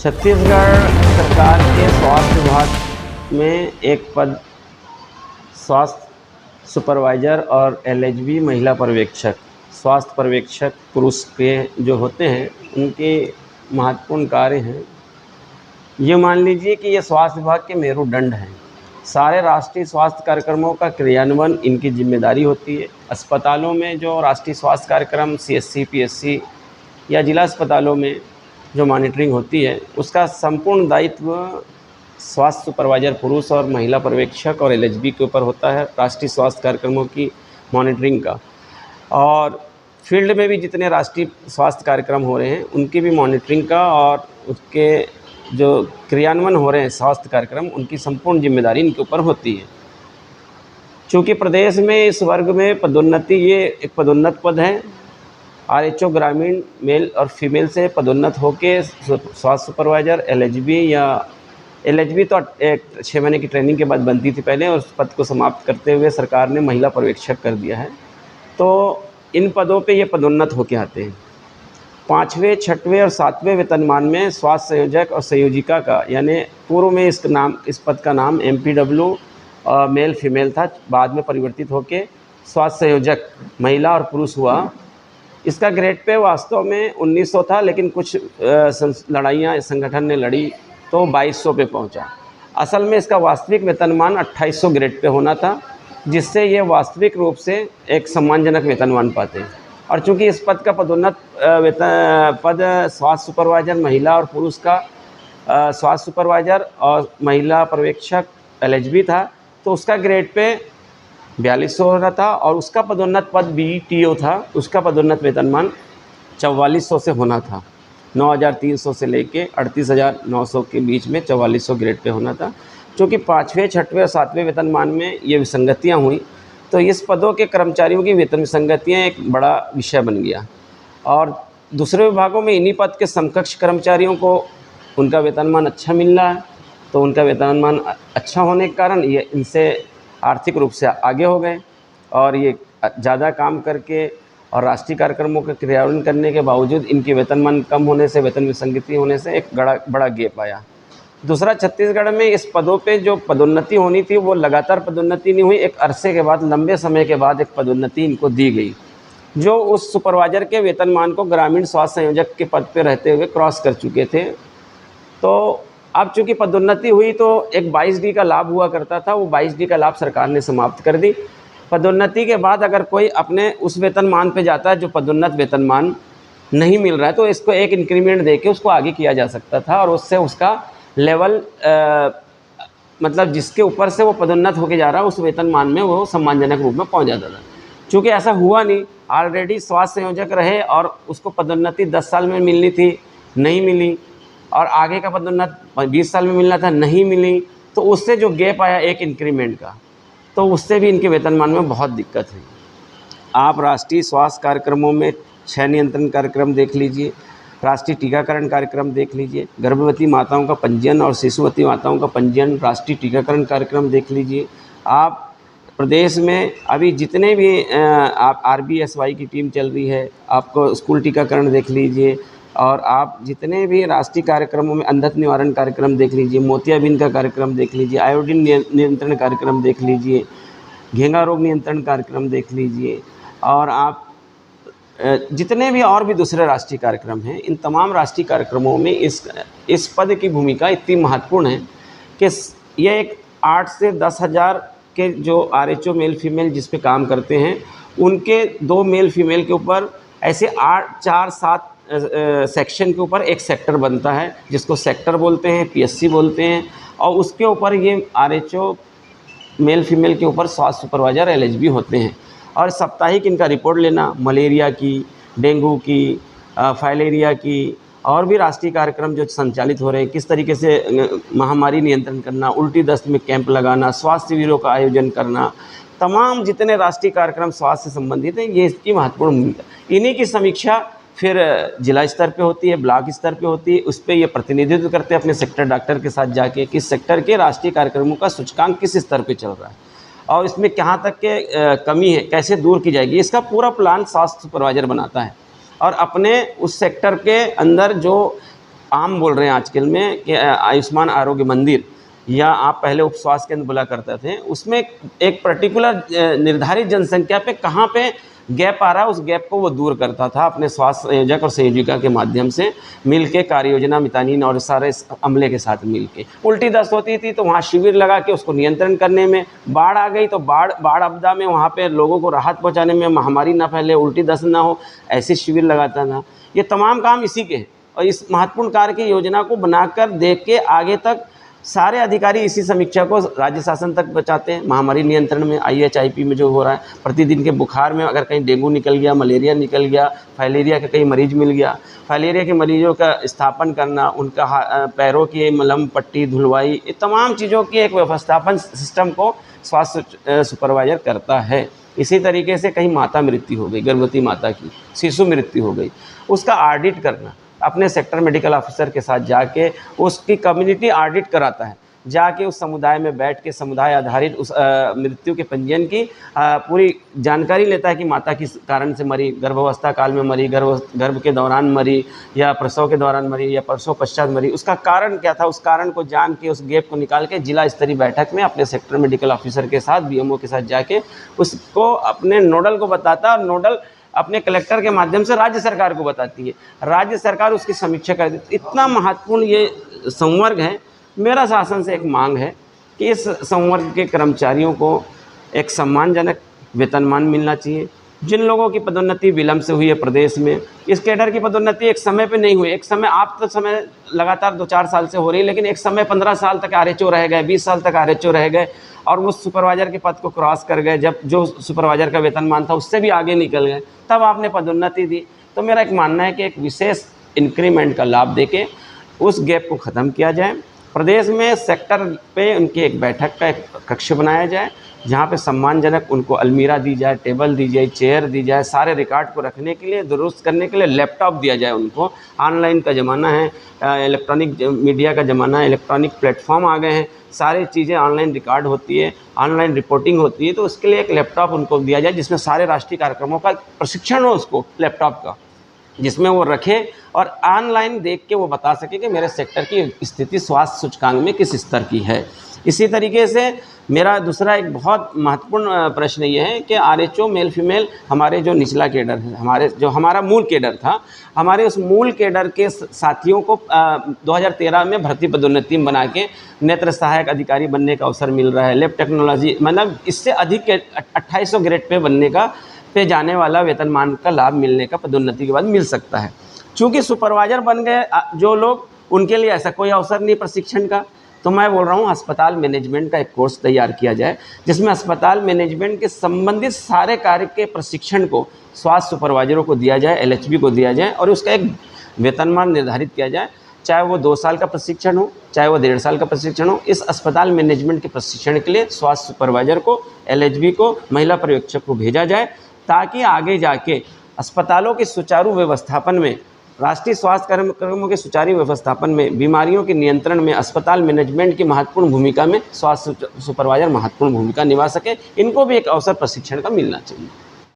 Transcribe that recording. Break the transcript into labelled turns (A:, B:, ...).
A: छत्तीसगढ़ सरकार के स्वास्थ्य विभाग में एक पद स्वास्थ्य सुपरवाइज़र और एलएचबी महिला पर्यवेक्षक, स्वास्थ्य पर्यवेक्षक पुरुष के जो होते हैं उनके महत्वपूर्ण कार्य हैं। ये मान लीजिए कि ये स्वास्थ्य विभाग के मेरुदंड हैं। सारे राष्ट्रीय स्वास्थ्य कार्यक्रमों का क्रियान्वयन इनकी जिम्मेदारी होती है। अस्पतालों में जो राष्ट्रीय स्वास्थ्य कार्यक्रम सीएससी, पीएससी या जिला अस्पतालों में जो मॉनिटरिंग होती है, उसका संपूर्ण दायित्व स्वास्थ्य सुपरवाइज़र पुरुष और महिला पर्यवेक्षक और एलएचबी के ऊपर होता है, राष्ट्रीय स्वास्थ्य कार्यक्रमों की मॉनिटरिंग का। और फील्ड में भी जितने राष्ट्रीय स्वास्थ्य कार्यक्रम हो रहे हैं उनकी भी मॉनिटरिंग का और उसके जो क्रियान्वयन हो रहे हैं स्वास्थ्य कार्यक्रम, उनकी संपूर्ण जिम्मेदारी इनके ऊपर होती है। चूँकि प्रदेश में इस वर्ग में पदोन्नति, ये एक पदोन्नत पद है। आरएचओ ग्रामीण मेल और फीमेल से पदोन्नत होकर स्वास्थ्य सुपरवाइज़र, एलएचबी तो एक 6 महीने की ट्रेनिंग के बाद बनती थी पहले, और उस पद को समाप्त करते हुए सरकार ने महिला पर्यवेक्षक कर दिया है। तो इन पदों पे ये पदोन्नत होके आते हैं। 5वें, 6वें और 7वें वेतनमान में स्वास्थ्य संयोजक और संयोजिका का, यानी पूर्व में इस पद का नाम एमपीडब्ल्यू मेल फीमेल था, बाद में परिवर्तित होके स्वास्थ्य संयोजक महिला और पुरुष हुआ। इसका ग्रेड पे वास्तव में 1900 था, लेकिन कुछ लड़ाइयाँ संगठन ने लड़ी तो 2200 पे पहुंचा। असल में इसका वास्तविक वेतनमान 2800 ग्रेड पे होना था, जिससे ये वास्तविक रूप से एक सम्मानजनक वेतनमान पाते हैं। और चूंकि इस पद का पदोन्नत पद स्वास्थ्य सुपरवाइज़र महिला और पुरुष का स्वास्थ्य सुपरवाइज़र और महिला पर्यवेक्षक एलएचबी था, तो उसका ग्रेड पे 4200 होना था, और उसका पदोन्नत पद बीटीओ था, उसका पदोन्नत वेतनमान 4400 से होना था। 9300 से लेके 38900 के बीच में 4400 ग्रेड पे होना था। क्योंकि 5वें, 6वें और 7वें वेतनमान में ये विसंगतियाँ हुई, तो इस पदों के कर्मचारियों की वेतन विसंगतियाँ एक बड़ा विषय बन गया। और दूसरे विभागों में इन्हीं पद के समकक्ष कर्मचारियों को उनका वेतनमान अच्छा मिल रहा है, तो उनका वेतनमान अच्छा होने के कारण ये इनसे आर्थिक रूप से आगे हो गए, और ये ज़्यादा काम करके और राष्ट्रीय कार्यक्रमों का क्रियान्वयन करने के बावजूद इनके वेतनमान कम होने से, वेतन विसंगति होने से एक बड़ा गैप आया। दूसरा, छत्तीसगढ़ में इस पदों पे जो पदोन्नति होनी थी वो लगातार पदोन्नति नहीं हुई। एक अरसे के बाद, लंबे समय के बाद एक पदोन्नति इनको दी गई, जो उस सुपरवाइज़र के वेतनमान को ग्रामीण स्वास्थ्य संयोजक के पद पे रहते हुए क्रॉस कर चुके थे। तो अब चूँकि पदोन्नति हुई तो एक 22D का लाभ हुआ करता था, वो 22D का लाभ सरकार ने समाप्त कर दी। पदोन्नति के बाद अगर कोई अपने उस वेतनमान पे जाता है जो पदोन्नत वेतनमान नहीं मिल रहा है, तो इसको एक इंक्रीमेंट देके उसको आगे किया जा सकता था, और उससे उसका लेवल मतलब जिसके ऊपर से वो पदोन्नत होके जा रहा है उस वेतनमान में वो सम्मानजनक रूप में पहुंच जाता था। चूँकि ऐसा हुआ नहीं, ऑलरेडी स्वास्थ्य संयोजक रहे और उसको पदोन्नति 10 साल में मिलनी थी, नहीं मिली, और आगे का पदोन्नत 20 साल में मिलना था, नहीं मिली, तो उससे जो गैप आया एक इंक्रीमेंट का, तो उससे भी इनके वेतनमान में बहुत दिक्कत हुई। आप राष्ट्रीय स्वास्थ्य कार्यक्रमों में क्षय नियंत्रण कार्यक्रम देख लीजिए, राष्ट्रीय टीकाकरण कार्यक्रम देख लीजिए, गर्भवती माताओं का पंजीयन और शिशुवती माताओं का पंजीयन, राष्ट्रीय टीकाकरण कार्यक्रम देख लीजिए। आप प्रदेश में अभी जितने भी आप RBSY की टीम चल रही है, आपको स्कूल टीकाकरण देख लीजिए, और आप जितने भी राष्ट्रीय कार्यक्रमों में अंधत्व निवारण कार्यक्रम देख लीजिए, मोतियाबिंद का कार्यक्रम देख लीजिए, आयोडीन नियंत्रण कार्यक्रम देख लीजिए, घेंघा रोग नियंत्रण कार्यक्रम देख लीजिए, और आप जितने भी और भी दूसरे राष्ट्रीय कार्यक्रम हैं, इन तमाम राष्ट्रीय कार्यक्रमों में इस पद की भूमिका इतनी महत्वपूर्ण है कि यह एक 8 से 10 हज़ार के जो आरएचओ मेल फीमेल जिस पे काम करते हैं, उनके 2 मेल फीमेल के ऊपर ऐसे 4-7 सेक्शन के ऊपर एक सेक्टर बनता है, जिसको सेक्टर बोलते हैं, पीएससी बोलते हैं, और उसके ऊपर ये आरएचओ मेल फीमेल के ऊपर स्वास्थ्य सुपरवाइज़र एलएचबी होते हैं। और साप्ताहिक इनका रिपोर्ट लेना, मलेरिया की, डेंगू की, फाइलेरिया की, और भी राष्ट्रीय कार्यक्रम जो संचालित हो रहे हैं, किस तरीके से महामारी नियंत्रण करना, उल्टी दस्त में कैंप लगाना, स्वास्थ्य शिविरों का आयोजन करना, तमाम जितने राष्ट्रीय कार्यक्रम स्वास्थ्य से संबंधित हैं, ये इसकी महत्वपूर्ण भूमिका। इन्हीं की समीक्षा फिर जिला स्तर पे होती है, ब्लॉक स्तर पे होती है, उस पर ये प्रतिनिधित्व करते हैं अपने सेक्टर डॉक्टर के साथ जाके, किस सेक्टर के राष्ट्रीय कार्यक्रमों का सूचकांक किस स्तर पे चल रहा है और इसमें कहाँ तक के कमी है, कैसे दूर की जाएगी, इसका पूरा प्लान स्वास्थ्य सुपरवाइज़र बनाता है। और अपने उस सेक्टर के अंदर जो आम बोल रहे हैं आजकल में कि आयुष्मान आरोग्य मंदिर, या आप पहले उप स्वास्थ्य केंद्र बोला करते थे, उसमें एक पर्टिकुलर निर्धारित जनसंख्या पे कहाँ पे गैप आ रहा है, उस गैप को वो दूर करता था अपने स्वास्थ्य संयोजक और संयोजिका के माध्यम से मिल के, कार्य योजना मितानिन और सारे अमले के साथ मिल के। उल्टी दस्त होती थी तो वहाँ शिविर लगा के उसको नियंत्रण करने में, बाढ़ आ गई तो बाढ़ आपदा में वहाँ पे लोगों को राहत पहुँचाने में, महामारी ना फैले, उल्टी दस्त ना हो, ऐसे शिविर लगाता था। ये तमाम काम इसी के हैं और इस महत्वपूर्ण कार्य की योजना को बनाकर देख के आगे तक सारे अधिकारी इसी समीक्षा को राज्य शासन तक पहुंचाते हैं। महामारी नियंत्रण में, IHIP में जो हो रहा है, प्रतिदिन के बुखार में अगर कहीं डेंगू निकल गया, मलेरिया निकल गया, फाइलेरिया का कहीं मरीज मिल गया, फाइलेरिया के मरीजों का स्थापन करना, उनका पैरों की मलहम पट्टी धुलवाई, ये तमाम चीज़ों की एक व्यवस्थापन सिस्टम को स्वास्थ्य सुपरवाइजर करता है। इसी तरीके से कहीं माता मृत्यु हो गई, गर्भवती माता की, शिशु मृत्यु हो गई, उसका ऑडिट करना, अपने सेक्टर मेडिकल ऑफिसर के साथ जाके उसकी कम्युनिटी ऑडिट कराता है, जाके उस समुदाय में बैठ के समुदाय आधारित उस मृत्यु के पंजीयन की पूरी जानकारी लेता है कि माता किस कारण से मरी, गर्भावस्था काल में मरी, गर्भ के दौरान मरी, या प्रसव के दौरान मरी, या प्रसव पश्चात मरी, उसका कारण क्या था, उस कारण को जान के उस गैप को निकाल के जिला स्तरीय बैठक में अपने सेक्टर मेडिकल ऑफिसर के साथ, BMO के साथ जाके उसको अपने नोडल को बताता है और नोडल अपने कलेक्टर के माध्यम से राज्य सरकार को बताती है, राज्य सरकार उसकी समीक्षा कर देती है। इतना महत्वपूर्ण ये संवर्ग है। मेरा शासन से एक मांग है कि इस संवर्ग के कर्मचारियों को एक सम्मानजनक वेतनमान मिलना चाहिए। जिन लोगों की पदोन्नति विलंब से हुई है प्रदेश में, इस कैडर की पदोन्नति एक समय पे नहीं हुई। एक समय, आप तो समय लगातार 2-4 साल से हो रही है, लेकिन एक समय 15 साल तक RHO रह गए, 20 साल तक RHO रह गए और वो सुपरवाइजर के पद को क्रॉस कर गए, जब जो सुपरवाइजर का वेतनमान था उससे भी आगे निकल गए, तब आपने पदोन्नति दी। तो मेरा एक मानना है कि एक विशेष इंक्रीमेंट का लाभ देके उस गैप को ख़त्म किया जाए। प्रदेश में सेक्टर पे उनकी एक बैठक का एक कक्ष बनाया जाए, जहाँ पे सम्मानजनक उनको अलमीरा दी जाए, टेबल दी जाए, चेयर दी जाए, सारे रिकॉर्ड को रखने के लिए, दुरुस्त करने के लिए लैपटॉप दिया जाए उनको। ऑनलाइन का ज़माना है, इलेक्ट्रॉनिक मीडिया का ज़माना है, इलेक्ट्रॉनिक प्लेटफॉर्म आ गए हैं, सारी चीज़ें ऑनलाइन रिकॉर्ड होती है, ऑनलाइन रिपोर्टिंग होती है। तो उसके लिए एक लैपटॉप उनको दिया जाए जिसमें सारे राष्ट्रीय कार्यक्रमों का प्रशिक्षण हो उसको लैपटॉप का, जिसमें वो रखे और ऑनलाइन देख के वो बता सके कि मेरे सेक्टर की स्थिति स्वास्थ्य सूचकांक में किस स्तर की है। इसी तरीके से मेरा दूसरा एक बहुत महत्वपूर्ण प्रश्न ये है कि RHO मेल फीमेल हमारे जो निचला केडर है, हमारा मूल केडर था, हमारे उस मूल केडर के साथियों को 2013 में भर्ती पदोन्नति बना के नेत्र सहायक अधिकारी बनने का अवसर मिल रहा है। लैब टेक्नोलॉजी, मतलब इससे अधिक के 2800 ग्रेड पे बनने का, पे जाने वाला वेतनमान का लाभ मिलने का पदोन्नति के बाद मिल सकता है। चूँकि सुपरवाइजर बन गए जो लोग, उनके लिए ऐसा कोई अवसर नहीं प्रशिक्षण का। तो मैं बोल रहा हूँ अस्पताल मैनेजमेंट का एक कोर्स तैयार किया जाए, जिसमें अस्पताल मैनेजमेंट के संबंधित सारे कार्य के प्रशिक्षण को स्वास्थ्य सुपरवाइजरों को दिया जाए, LHB को दिया जाए और उसका एक वेतनमान निर्धारित किया जाए। चाहे वो 2 साल का प्रशिक्षण हो, चाहे वो 1.5 साल का प्रशिक्षण हो, इस अस्पताल मैनेजमेंट के प्रशिक्षण के लिए स्वास्थ्य सुपरवाइजर को, LHB को, महिला पर्यवेक्षक को भेजा जाए, ताकि आगे जाके अस्पतालों के सुचारू व्यवस्थापन में, राष्ट्रीय स्वास्थ्य कार्यक्रमों के सुचारू व्यवस्थापन में, बीमारियों के नियंत्रण में अस्पताल मैनेजमेंट की महत्वपूर्ण भूमिका में स्वास्थ्य सुपरवाइजर महत्वपूर्ण भूमिका निभा सके। इनको भी एक अवसर प्रशिक्षण का मिलना चाहिए।